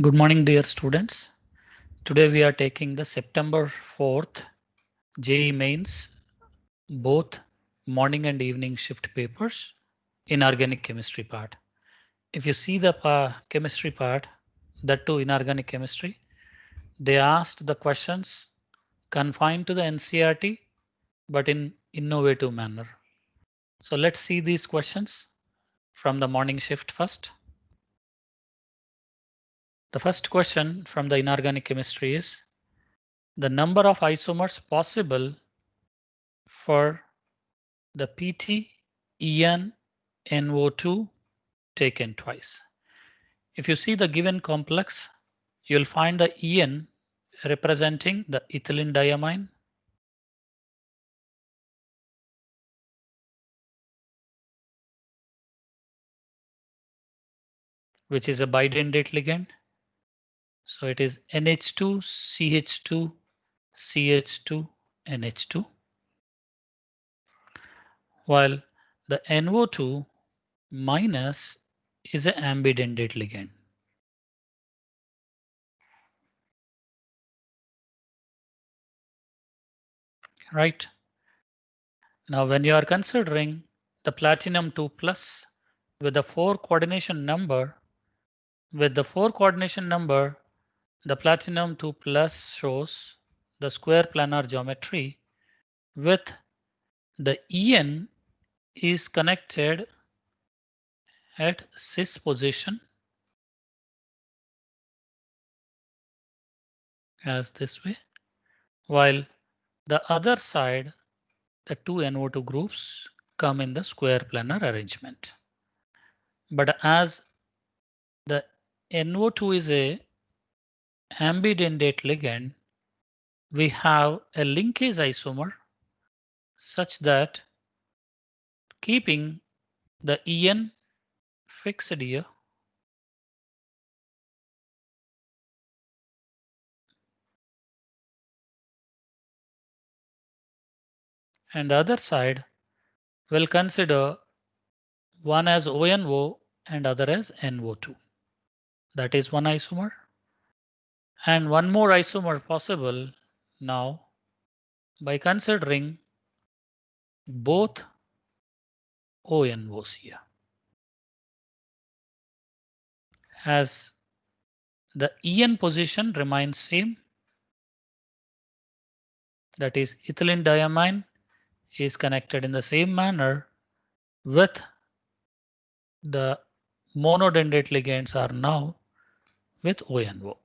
Good morning, dear students. Today we are taking the September 4th JEE mains, both morning and evening shift papers in organic chemistry part. If you see the chemistry part, that too in organic chemistry, they asked the questions confined to the NCERT, but in innovative manner. So let's see these questions from the morning shift first. The first question from the inorganic chemistry is the number of isomers possible for the PT, EN, NO2 taken twice. If you see the given complex, you'll find the EN representing the ethylene diamine, which is a bidentate ligand. So it is NH2, CH2, CH2, NH2, while the NO2 minus is an ambidentate ligand. Right. Now, when you are considering the platinum 2 plus with the 4 coordination number, the platinum 2 plus shows the square planar geometry with the En is connected at cis position as this way, while the other side, the two NO2 groups come in the square planar arrangement. But as the NO2 is a ambidentate ligand, we have a linkage isomer such that keeping the En fixed here, and the other side will consider one as ONO and other as NO2. That is one isomer. And one more isomer possible now by considering both ONOs here. As the En position remains same, that is ethylene diamine is connected in the same manner with the monodendrite ligands are now with ONO.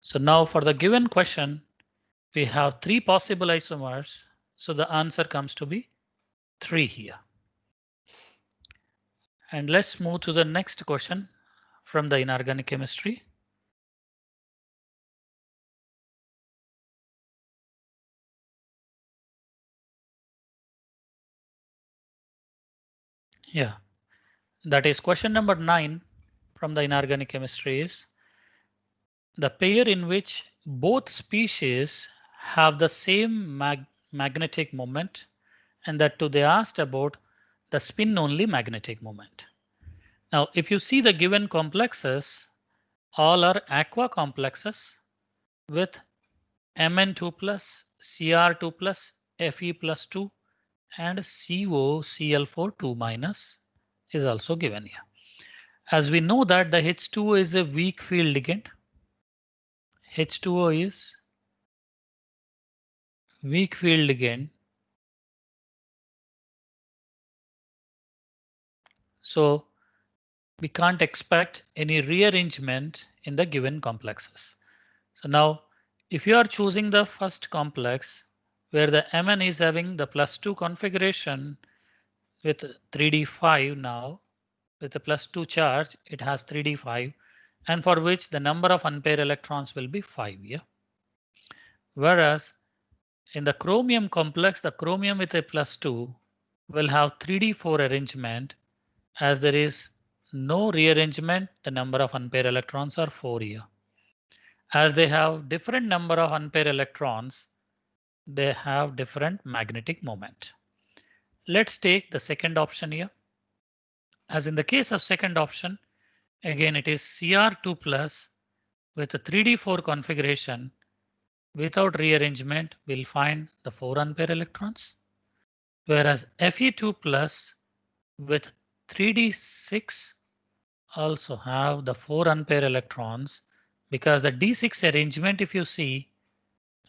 So now for the given question, we have 3 possible isomers. So the answer comes to be 3 here. And let's move to the next question from the inorganic chemistry. Yeah, that is question number 9 from the inorganic chemistry is the pair in which both species have the same magnetic moment, and that too they asked about the spin only magnetic moment. Now, if you see the given complexes, all are aqua complexes with Mn2 plus, Cr2 plus, Fe plus 2 and COCl4 2 minus is also given here. As we know that the H2O is a weak field ligand. H2O is weak field ligand. So we can't expect any rearrangement in the given complexes. So now if you are choosing the first complex where the Mn is having the +2 configuration with 3d5 now with a +2 charge, it has 3d5 and for which the number of unpaired electrons will be 5 here. Whereas in the chromium complex, the chromium with a +2 will have 3d4 arrangement. As there is no rearrangement, the number of unpaired electrons are 4 here. As they have different number of unpaired electrons, they have different magnetic moment. Let's take the second option here. As in the case of second option, again it is Cr2 plus with a 3d4 configuration without rearrangement will find the 4 unpaired electrons, whereas Fe2 plus with 3d6 also have the 4 unpaired electrons because the d6 arrangement, if you see,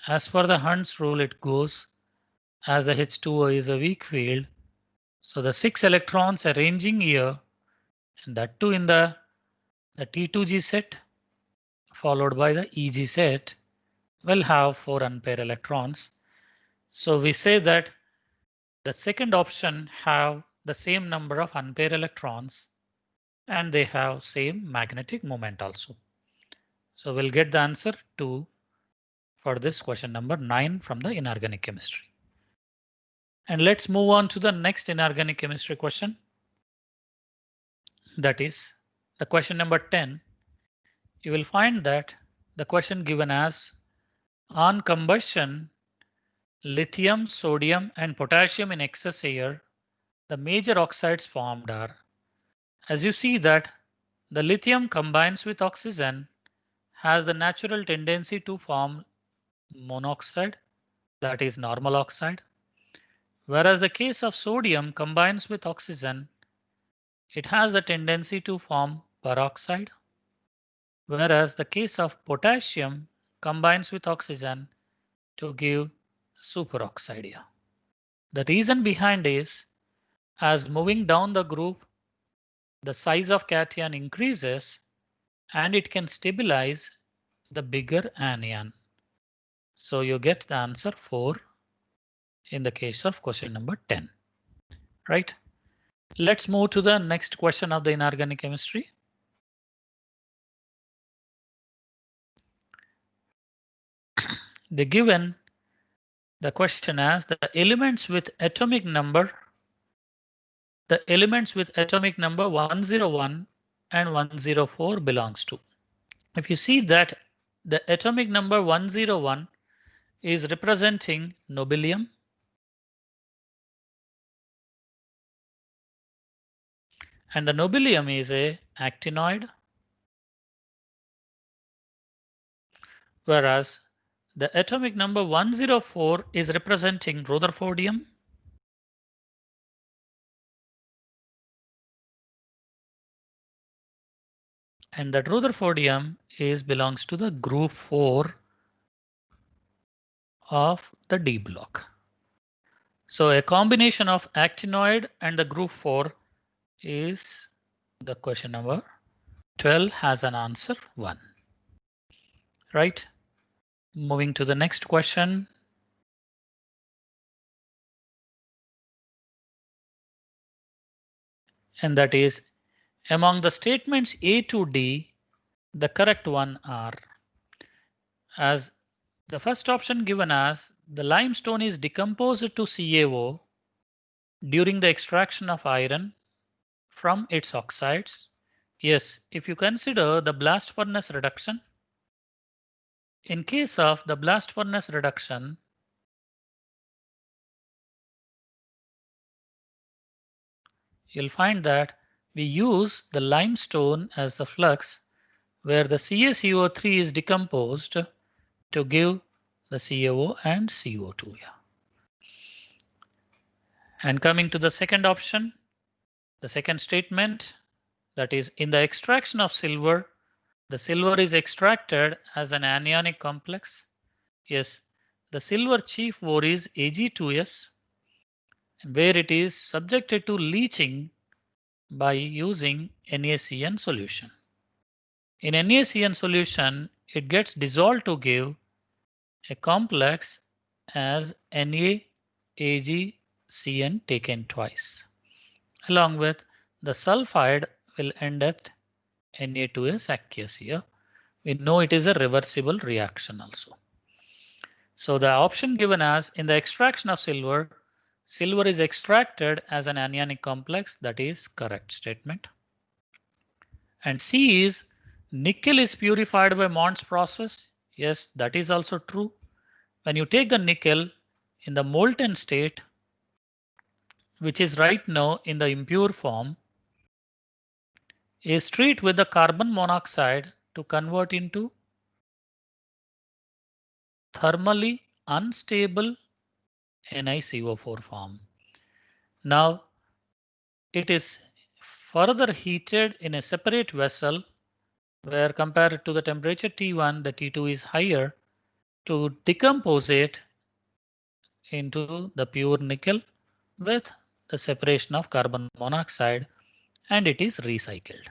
as per the Hund's rule, it goes as the H2O is a weak field. So the 6 electrons arranging here, and that too in the T2G set followed by the EG set will have 4 unpaired electrons. So we say that the second option have the same number of unpaired electrons and they have same magnetic moment also. So we'll get the answer 2 for this question number 9 from the inorganic chemistry. And let's move on to the next inorganic chemistry question. That is the question number 10. You will find that the question given as on combustion, lithium, sodium and potassium in excess air, the major oxides formed are. As you see that the lithium combines with oxygen has the natural tendency to form monoxide, that is normal oxide, whereas the case of sodium combines with oxygen, it has the tendency to form peroxide, whereas the case of potassium combines with oxygen to give superoxide here. The reason behind is as moving down the group, the size of cation increases and it can stabilize the bigger anion. So you get the answer 4 in the case of question number 10, right? Let's move to the next question of the inorganic chemistry. The question as the elements with atomic number 101 and 104 belongs to. If you see that the atomic number 101 is representing nobelium, and the nobelium is a actinoid, whereas the atomic number 104 is representing rutherfordium, and that rutherfordium belongs to the group 4 of the D block. So a combination of actinoid and the group 4 is the question number 12 has an answer 1. Right? Moving to the next question. And that is among the statements A to D, the correct one are as the first option given as the limestone is decomposed to CaO during the extraction of iron from its oxides. Yes, if you consider the blast furnace reduction, in case of the blast furnace reduction, you'll find that we use the limestone as the flux where the CaCO3 is decomposed to give the CaO and CO2 here. And coming to the second option, the second statement, that is in the extraction of silver, the silver is extracted as an anionic complex. Yes, the silver chief ore is Ag2S, where it is subjected to leaching by using NaCN solution. In NaCN solution, it gets dissolved to give a complex as NaAgCN taken twice. Along with the sulfide will end at Na2S aqueous here. We know it is a reversible reaction also. So the option given as in the extraction of silver, silver is extracted as an anionic complex. That is correct statement. And C is nickel is purified by Mond's process. Yes, that is also true. When you take the nickel in the molten state, which is right now in the impure form, is treated with the carbon monoxide to convert into thermally unstable NiCO4 form. Now it is further heated in a separate vessel where compared to the temperature T1, the T2 is higher to decompose it into the pure nickel with the separation of carbon monoxide, and it is recycled.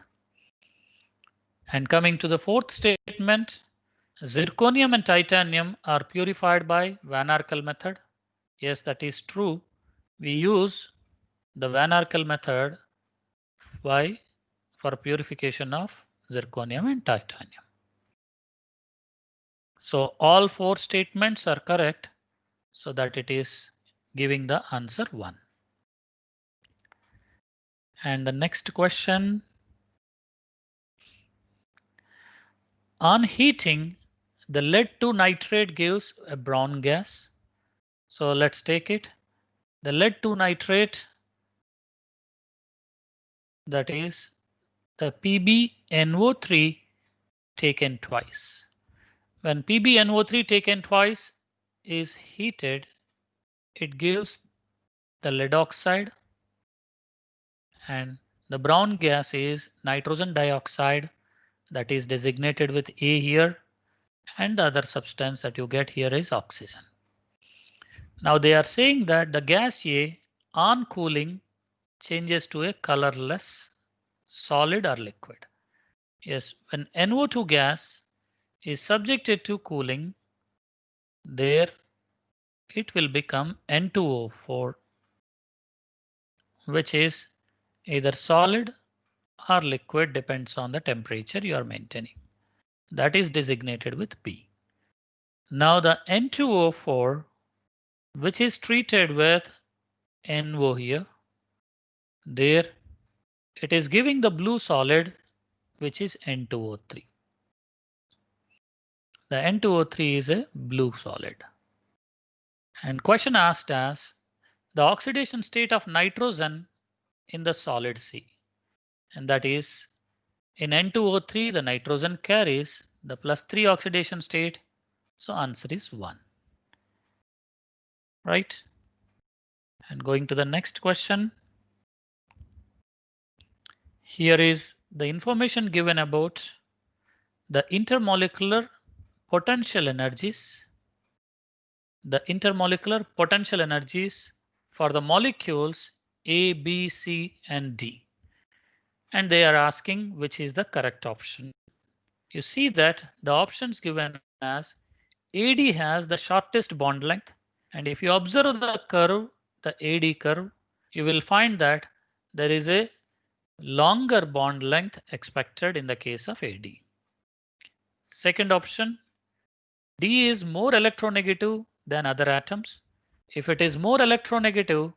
And coming to the fourth statement, zirconium and titanium are purified by Van Arkel method. Yes, that is true. We use the Van Arkel method for purification of zirconium and titanium. So all four statements are correct, so that it is giving the answer 1. And the next question, on heating, the lead 2 nitrate gives a brown gas. So let's take it. The lead 2 nitrate, that is the PbNO3 taken twice. When PbNO3 taken twice is heated, it gives the lead oxide, and the brown gas is nitrogen dioxide, that is designated with A here, and the other substance that you get here is oxygen. Now they are saying that the gas A on cooling changes to a colorless solid or liquid. Yes, when NO2 gas is subjected to cooling, there it will become N2O4, which is either solid or liquid, depends on the temperature you are maintaining. That is designated with P. Now the N2O4, which is treated with NO here, there it is giving the blue solid, which is N2O3. The N2O3 is a blue solid. And question asked as the oxidation state of nitrogen in the solid C. And that is in N2O3, the nitrogen carries the +3 oxidation state. So answer is 1. Right? And going to the next question. Here is the information given about the intermolecular potential energies. The intermolecular potential energies for the molecules A, B, C, and D. And they are asking which is the correct option. You see that the options given as AD has the shortest bond length. And if you observe the curve, the AD curve, you will find that there is a longer bond length expected in the case of AD. Second option, D is more electronegative than other atoms. If it is more electronegative,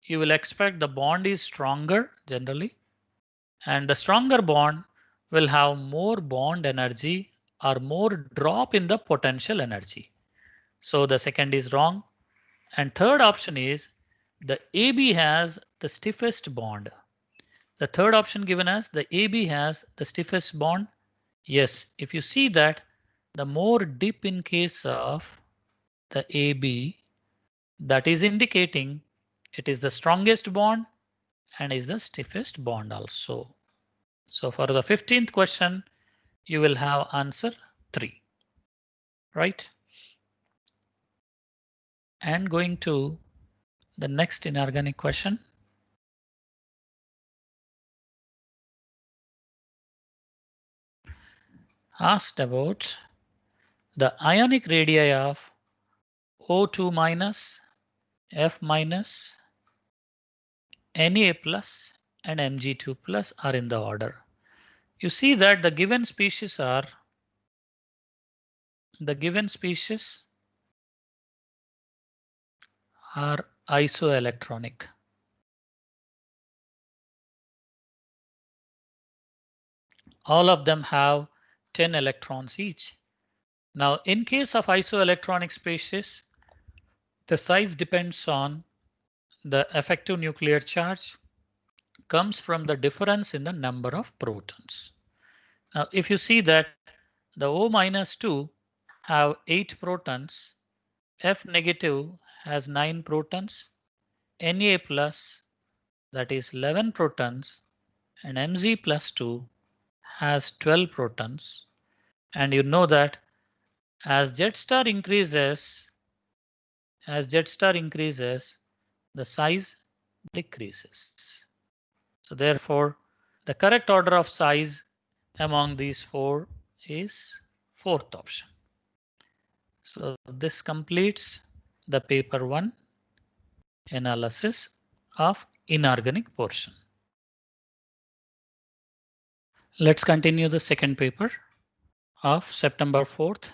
you will expect the bond is stronger generally, and the stronger bond will have more bond energy or more drop in the potential energy. So the second is wrong. And third option is the AB has the stiffest bond. The third option given as the AB has the stiffest bond. Yes, if you see that the more dip in case of the AB, that is indicating it is the strongest bond and is the stiffest bond also. So for the 15th question, you will have answer 3, right? And going to the next inorganic question. Asked about the ionic radii of O2 minus, F minus, Na plus, and Mg2 plus are in the order. You see that the given species are isoelectronic. All of them have 10 electrons each. Now, in case of isoelectronic species, the size depends on the effective nuclear charge, comes from the difference in the number of protons. Now, if you see that the O minus 2 have 8 protons, F negative has 9 protons, Na plus that is 11 protons, and Mg plus 2 has 12 protons. And you know that as jet star increases, the size decreases. So therefore, the correct order of size among these 4 is fourth option. So this completes the paper 1 analysis of inorganic portion. Let's continue the second paper of September 4th,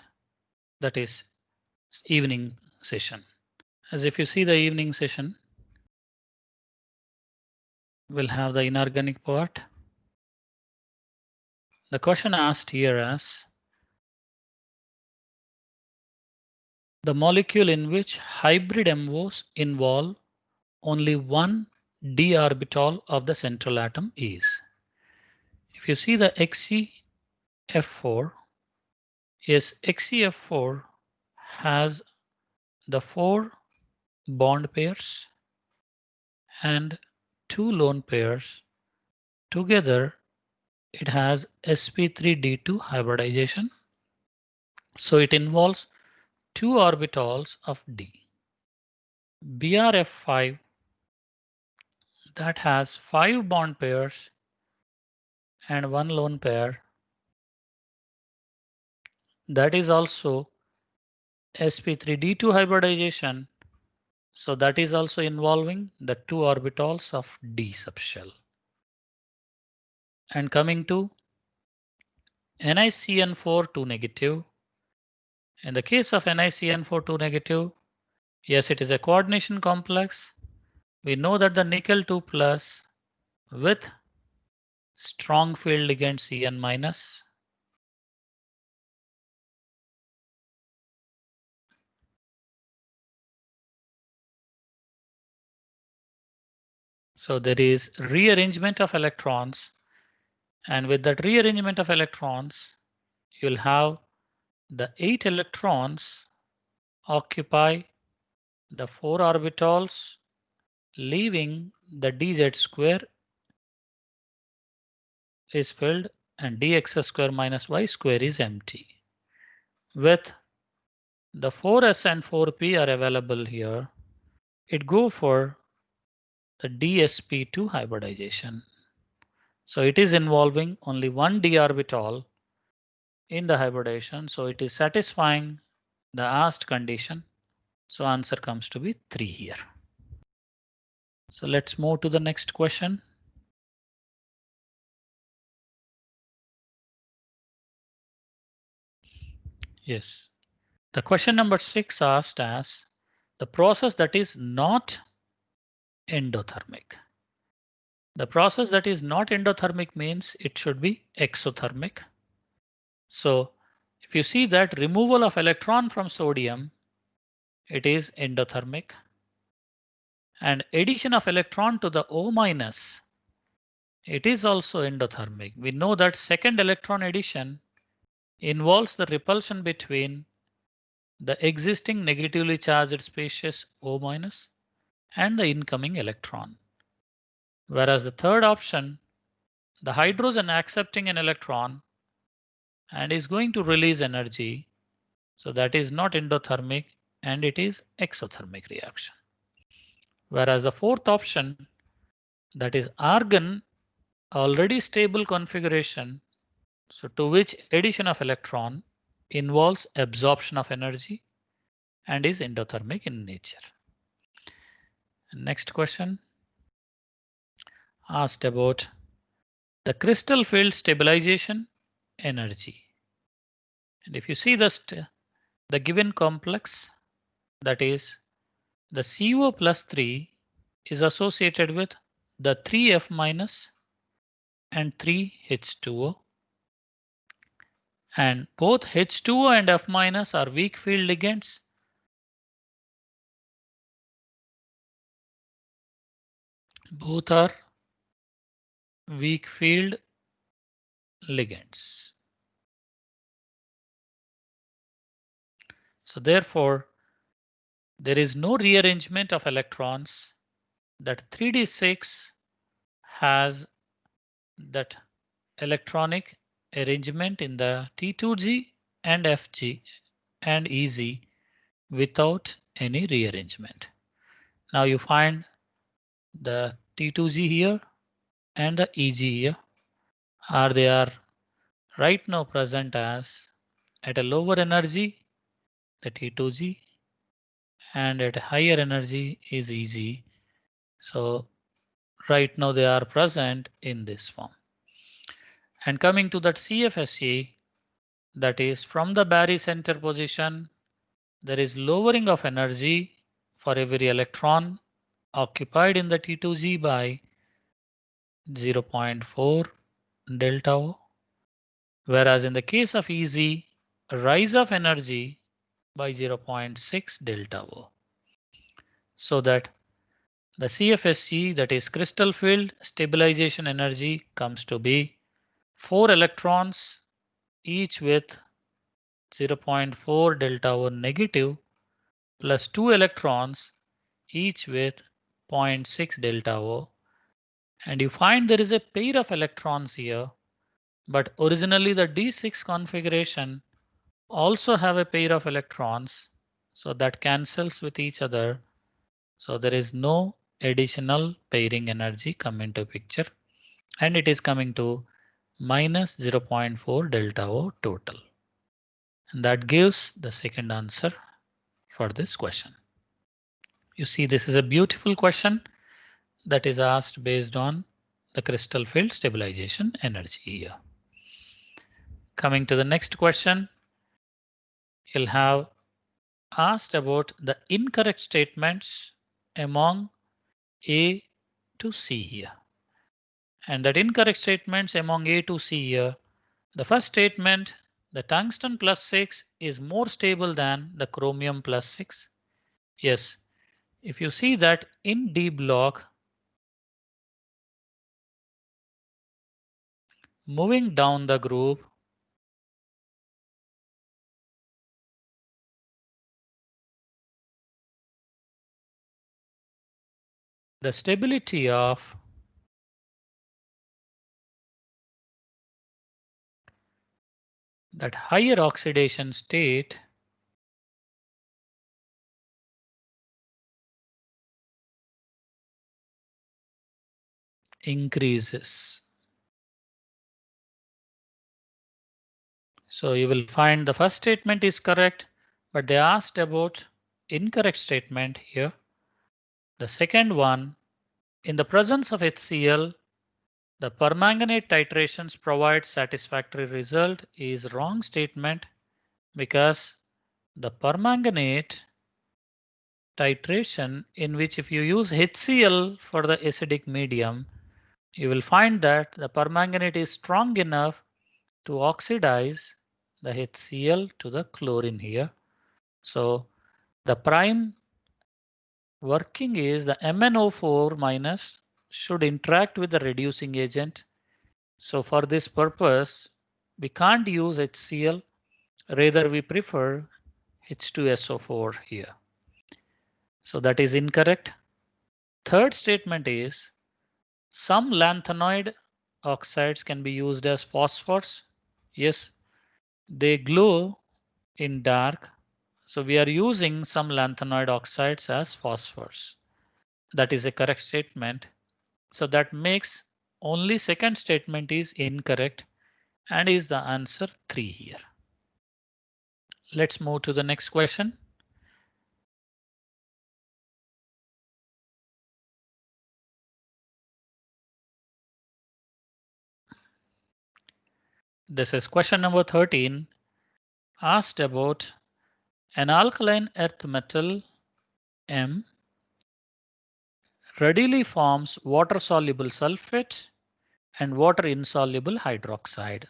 that is evening session. As if you see the evening session, we'll have the inorganic part. The question asked here is the molecule in which hybrid MOs involve only one d orbital of the central atom is. If you see the XeF4, yes, XeF4 has the 4 bond pairs and 2 lone pairs. Together, it has sp3d2 hybridization. So it involves 2 orbitals of d. BrF5 that has 5 bond pairs and 1 lone pair, that is also sp3d2 hybridization. So that is also involving the 2 orbitals of d subshell. And coming to NiCN4 2 negative. In the case of NiCN4 2 negative, yes, it is a coordination complex. We know that the nickel 2 plus with strong field ligand Cn minus. So there is rearrangement of electrons, and with that rearrangement of electrons, you'll have the 8 electrons occupy the 4 orbitals, leaving the dz square is filled and dx square minus y square is empty. With the 4s and 4p are available here, it go for the dsp2 hybridization. So it is involving only one d orbital in the hybridization. So it is satisfying the asked condition. So answer comes to be 3 here. So let's move to the next question. Yes. The question number 6 asked as the process that is not endothermic. The process that is not endothermic means it should be exothermic. So if you see that removal of electron from sodium, it is endothermic. And addition of electron to the O minus, it is also endothermic. We know that second electron addition involves the repulsion between the existing negatively charged species O minus and the incoming electron. Whereas the third option, the hydrogen accepting an electron and is going to release energy. So that is not endothermic and it is exothermic reaction. Whereas the fourth option, that is argon, already stable configuration, so to which addition of electron involves absorption of energy and is endothermic in nature. Next question asked about the crystal field stabilization energy. And if you see the given complex, that is the CO plus 3 is associated with the 3F minus and 3H2O. And both H2O and F minus are weak field ligands. Both are weak field ligands. So therefore, there is no rearrangement of electrons. That 3d6 has that electronic arrangement in the T2G and FG and EZ without any rearrangement. Now you find the T2G here and the EG here they are right now present as at a lower energy the T2G and at a higher energy is EG. So right now they are present in this form. And coming to that CFSE, that is from the barycenter position, there is lowering of energy for every electron occupied in the T2G by 0.4 delta O, whereas in the case of EZ, a rise of energy by 0.6 delta O. So that the CFSE, that is crystal field stabilization energy, comes to be 4 electrons each with 0.4 delta O negative plus 2 electrons each with 0.6 delta O. And you find there is a pair of electrons here, but originally the D6 configuration also have a pair of electrons, so that cancels with each other. So there is no additional pairing energy come into picture, and it is coming to minus 0.4 delta O total. And that gives the second answer for this question. You see, this is a beautiful question that is asked based on the crystal field stabilization energy here. Coming to the next question, you'll have asked about the incorrect statements among A to C here. And that incorrect statements among A to C here. The first statement, the tungsten plus 6 is more stable than the chromium plus 6. Yes, if you see that in D block, moving down the group, the stability of that higher oxidation state increases. So you will find the first statement is correct, but they asked about incorrect statement here. The second one, in the presence of HCl, the permanganate titrations provide satisfactory result is wrong statement because the permanganate titration in which if you use HCl for the acidic medium, you will find that the permanganate is strong enough to oxidize the HCl to the chlorine here. So the prime working is the MnO4 minus should interact with the reducing agent. So for this purpose, we can't use HCl, rather we prefer H2SO4 here. So that is incorrect. Third statement is some lanthanoid oxides can be used as phosphors. Yes, they glow in dark. So we are using some lanthanoid oxides as phosphors. That is a correct statement. So that makes only second statement is incorrect and is the answer 3 here. Let's move to the next question. This is question number 13, asked about an alkaline earth metal M readily forms water soluble sulfate and water insoluble hydroxide,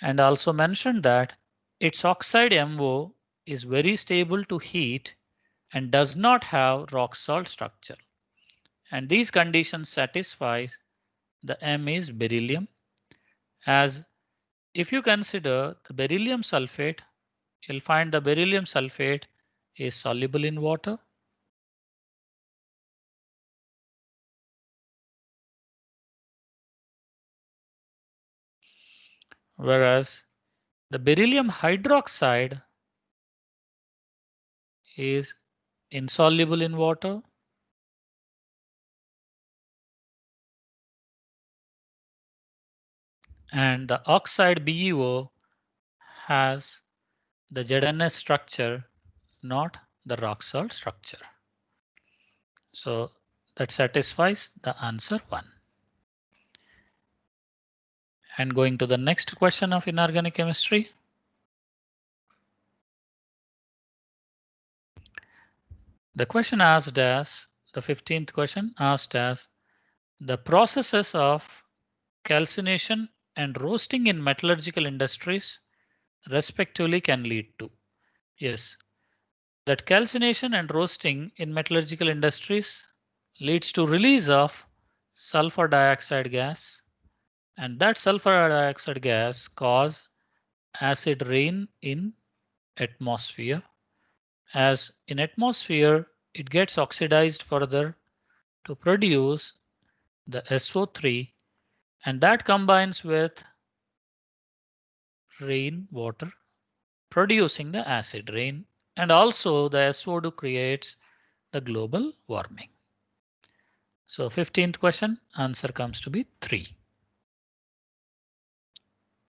and also mentioned that its oxide MO is very stable to heat and does not have rock salt structure. And these conditions satisfy the M is beryllium, as if you consider the beryllium sulfate, you'll find the beryllium sulfate is soluble in water. Whereas the beryllium hydroxide is insoluble in water. And the oxide BeO has the ZNS structure, not the rock salt structure. So that satisfies the answer 1. And going to the next question of inorganic chemistry. The question asked as, the 15th question asked as, the processes of calcination and roasting in metallurgical industries respectively can lead to. Yes, that calcination and roasting in metallurgical industries leads to release of sulfur dioxide gas, and that sulfur dioxide gas cause acid rain in atmosphere. As in atmosphere, it gets oxidized further to produce the SO3, and that combines with rain water producing the acid rain, and also the SO2 creates the global warming. So 15th question, answer comes to be 3.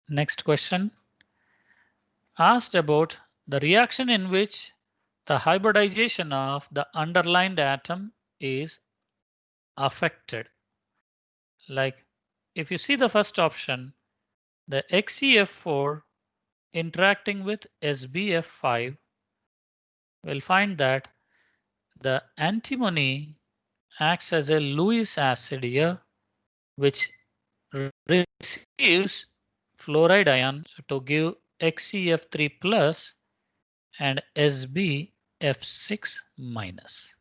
Next question asked about the reaction in which the hybridization of the underlined atom is affected. Like if you see the first option, the XeF4 interacting with SbF5, we'll find that the antimony acts as a Lewis acid here, which receives fluoride ion to give XeF3 plus and SbF6 minus.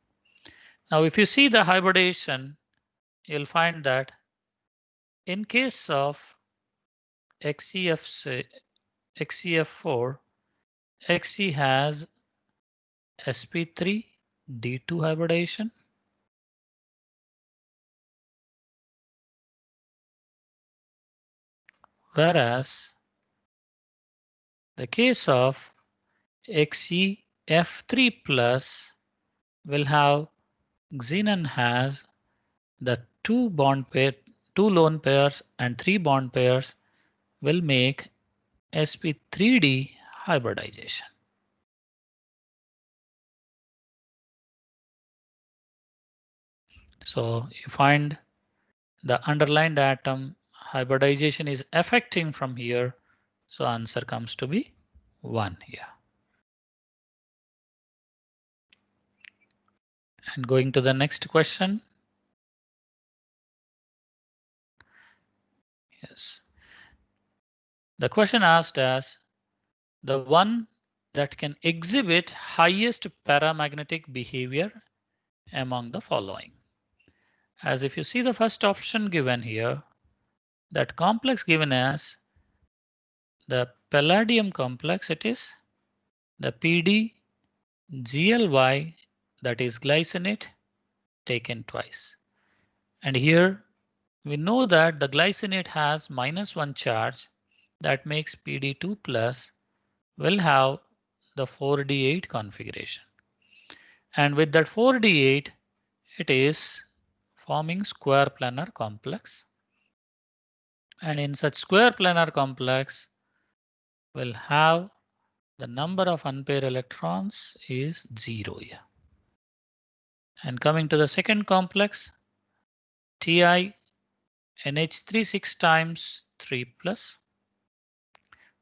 Now, if you see the hybridization, you'll find that in case of XeF4, Xe has sp3 D2 hybridization. Whereas the case of XeF3 plus will have xenon has the two lone pairs and 3 bond pairs will make sp3d hybridization. So you find the underlined atom hybridization is affecting from here. So answer comes to be 1 here. And going to the next question. Yes. The question asked as the one that can exhibit highest paramagnetic behavior among the following. As if you see the first option given here, that complex given as the palladium complex, it is the PdGly, that is glycinate taken twice. And here we know that the glycinate has -1 charge, that makes Pd2 plus will have the 4d8 configuration. And with that 4d8, it is forming square planar complex. And in such square planar complex, we'll have the number of unpaired electrons is 0 here. And coming to the second complex, Ti NH3 6 times 3 plus,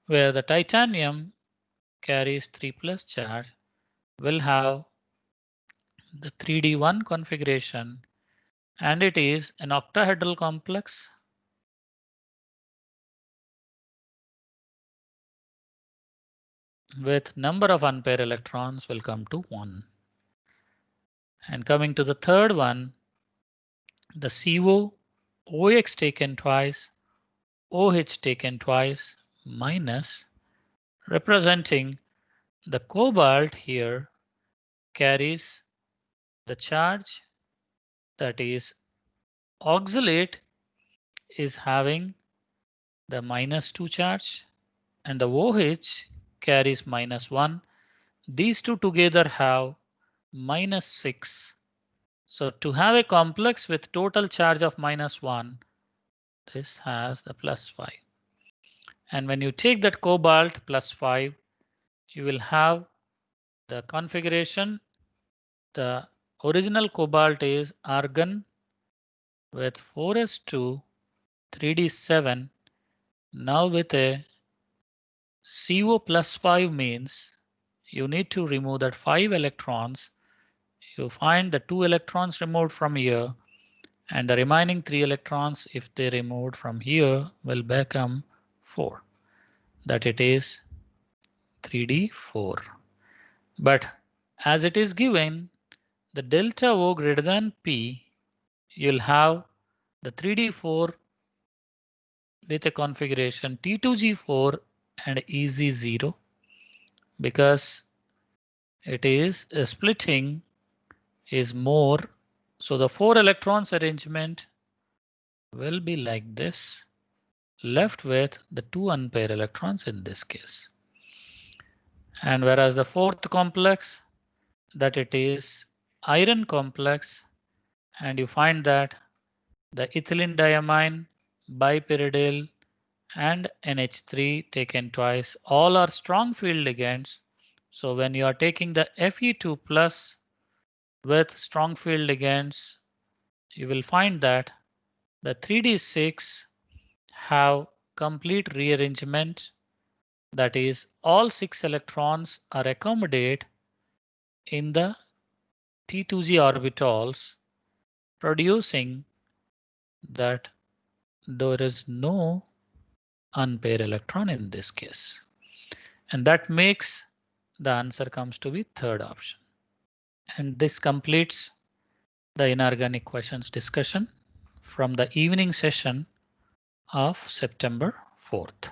where the titanium carries 3 plus charge, will have the 3d1 configuration, and it is an octahedral complex. With number of unpaired electrons will come to 1. And coming to the third one, the CO, OX taken twice, OH taken twice, minus, representing The cobalt here carries the charge that is oxalate is having the -2 charge and the OH carries -1. These two together have -6. So to have a complex with total charge of -1, this has the +5. And when you take that cobalt +5, you will have the configuration. The original cobalt is argon with 4s2 3d7. Now with a CO +5 means you need to remove that 5 electrons. You find the 2 electrons removed from here and the remaining 3 electrons, if they removed from here, will become 4. That it is 3d4. But as it is given the delta O greater than P, you'll have the 3d4 with a configuration T2G4 and EZ0 because it is splitting is more. So the 4 electrons arrangement will be like this, left with the 2 unpaired electrons in this case. And whereas the fourth complex, that it is iron complex, and you find that the ethylene diamine, bipyridine, and NH3 taken twice, all are strong field ligands. So when you are taking the Fe2 plus with strong field ligands, you will find that the 3d6 have complete rearrangement. That is, all 6 electrons are accommodate in the T2G orbitals, producing that there is no unpaired electron in this case. And that makes the answer comes to be third option. And this completes the inorganic questions discussion from the evening session of September 4th.